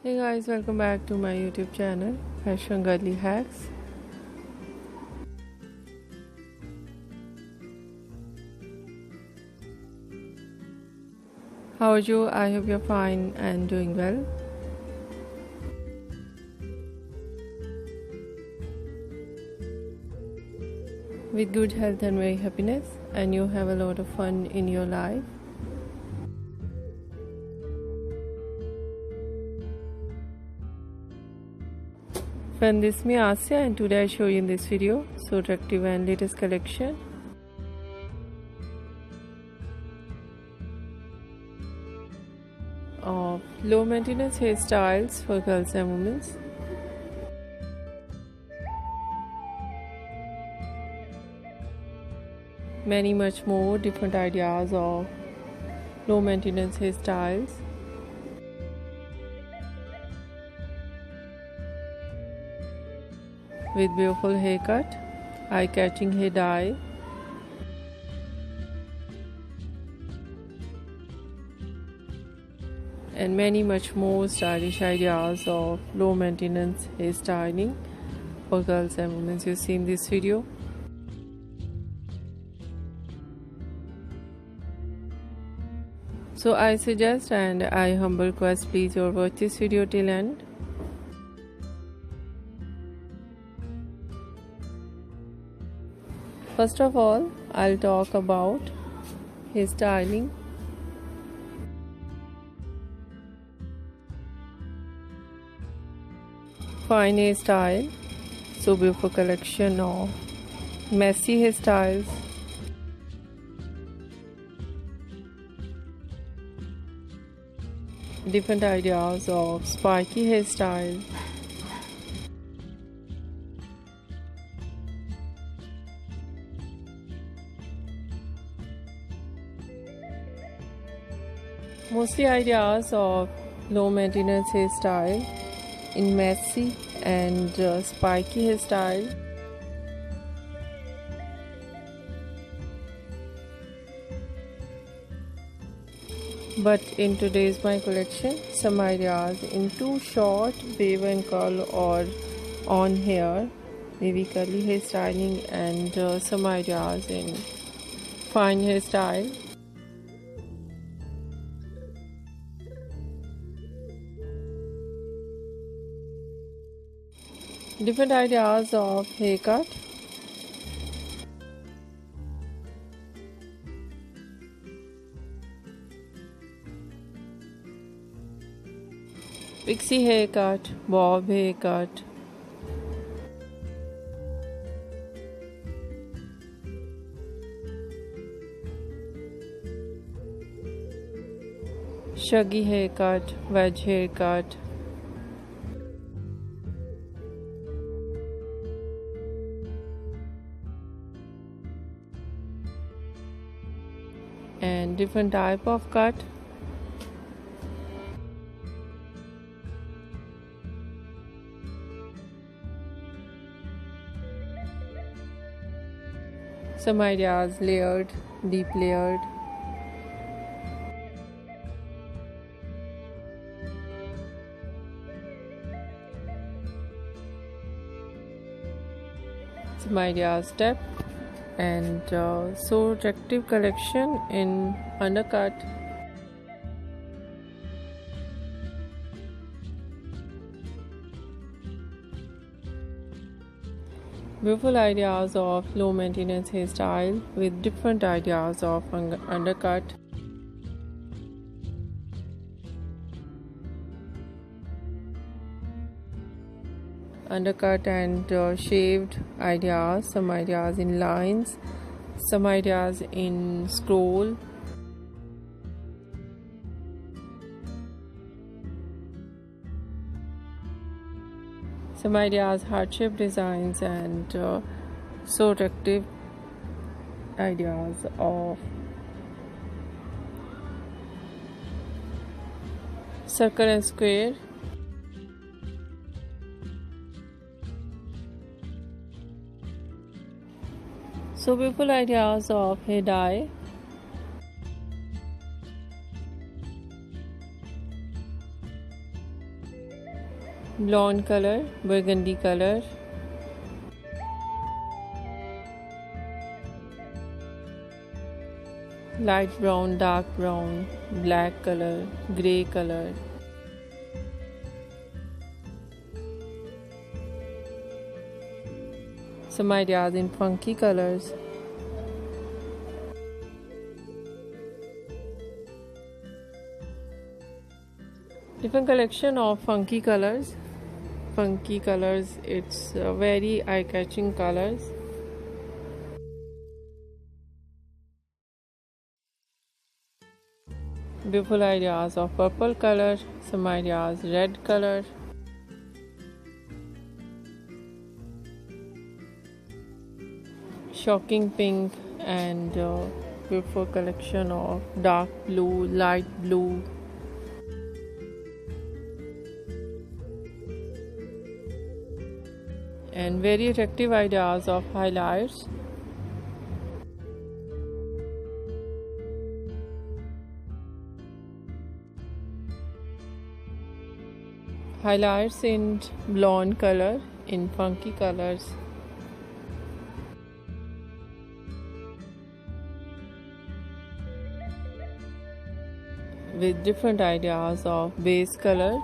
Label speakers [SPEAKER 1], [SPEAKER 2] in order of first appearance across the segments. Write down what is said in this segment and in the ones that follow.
[SPEAKER 1] Hey guys, welcome back to my YouTube channel, Fashion Girly Hacks. How are you? I hope you're fine and doing well. With good health and very happiness, and you have a lot of fun in your life. Friend, this is me Asya, and today I show you in this video so attractive and latest collection of low maintenance hairstyles for girls and women. Many much more different ideas of low maintenance hairstyles. With beautiful haircut, eye-catching hair dye, and many much more stylish ideas of low maintenance hairstyling for girls and women you see in this video. So I suggest and I humble request, please you watch this video till end. First of all, I'll talk about hairstyling. Fine hairstyle, so beautiful collection of messy hairstyles, different ideas of spiky hairstyle, mostly ideas of low maintenance hairstyle in messy and spiky hairstyle. But in today's my collection, some ideas in too short wave and curl or on hair, maybe curly hairstyling, and some ideas in fine hairstyle. Different ideas of haircut. Pixie haircut, bob haircut, shaggy haircut, wedge haircut, and different type of cut. Some ideas layered, deep layered. Some ideas step, and so attractive collection in undercut. Beautiful ideas of low maintenance hairstyle with different ideas of undercut. Undercut and shaved ideas, some ideas in lines, some ideas in scroll, some ideas heart-shaped designs, and so attractive ideas of circle and square. So beautiful ideas of hair dye. blonde color, burgundy color, light brown, dark brown, black color, grey color. Some ideas in funky colors. Different collection of funky colors. Funky colors, it's very eye-catching colors. Beautiful ideas of purple color, some ideas red color. Shocking pink and beautiful collection of dark blue, light blue. And very attractive ideas of highlights. Highlights in blonde color, in funky colors. With different ideas of base color.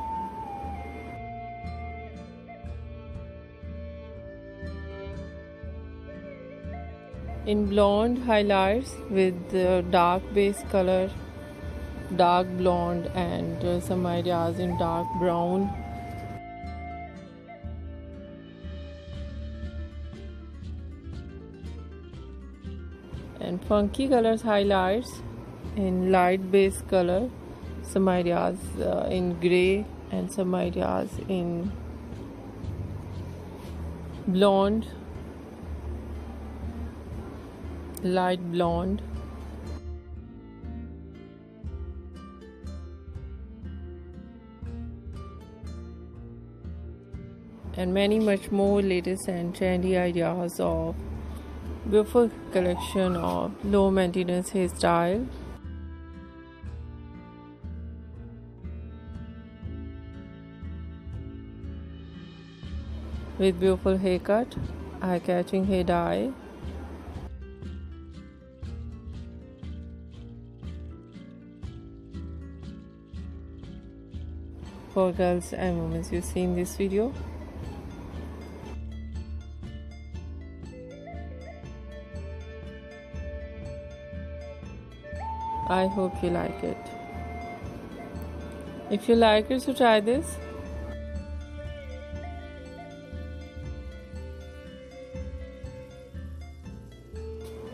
[SPEAKER 1] In blonde highlights with dark base color, dark blonde, and some ideas in dark brown. And funky colors highlights in light base color, some ideas in gray, and some ideas in blonde, light blonde. And many much more latest and trendy ideas of beautiful collection of low maintenance hairstyle. With beautiful haircut, eye-catching hair dye. For girls and women you see in this video. I hope you like it. If you like it, so try this.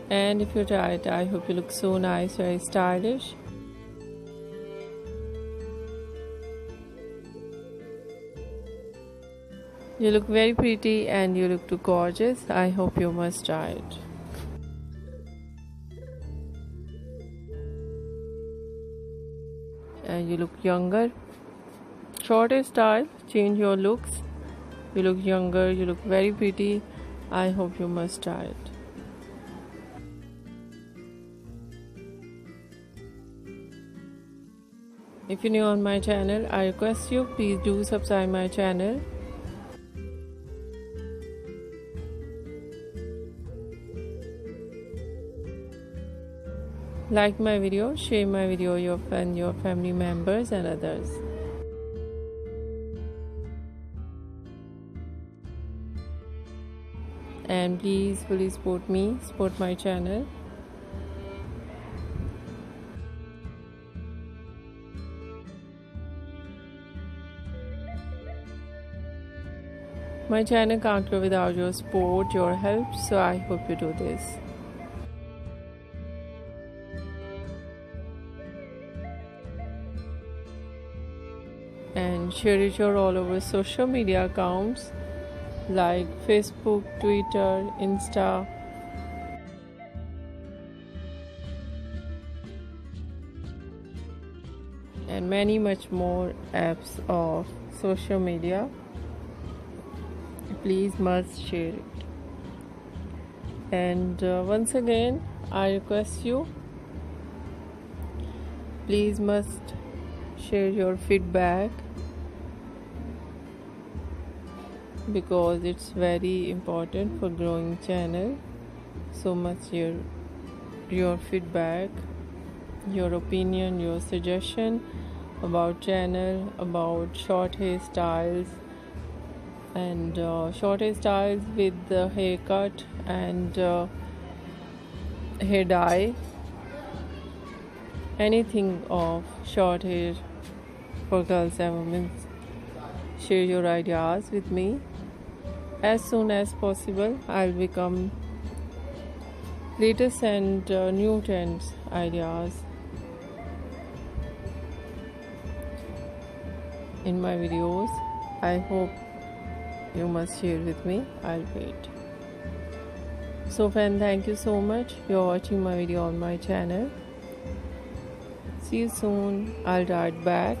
[SPEAKER 1] And if you try it, I hope you look so nice, very stylish. You look very pretty and you look too gorgeous. I hope you must try it. And you look younger. Short style, change your looks. You look younger, you look very pretty. I hope you must try it. If you're new on my channel, I request you please do subscribe my channel. Like my video, share my video with your family members and others. And please fully support me, support my channel. My channel can't grow without your support, your help, so I hope you do this. And share it your all over social media accounts like Facebook, Twitter, Insta. And many much more apps of social media. Please must share it. And once again I request you, please must share your feedback because it's very important for growing channel. So much your feedback, your opinion, your suggestion about channel, about short hairstyles and short hairstyles with the haircut and hair dye, anything of short hair for girls and women. Share your ideas with me. As soon as possible, I'll become latest and new trends ideas in my videos. I hope you must share with me. I'll wait. So friend, thank you so much. You're watching my video on my channel. See you soon. I'll write back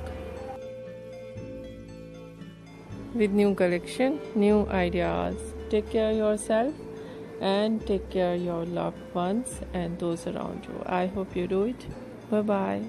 [SPEAKER 1] with new collection, new ideas. Take care of yourself and take care of your loved ones and those around you. I hope you do it. Bye bye.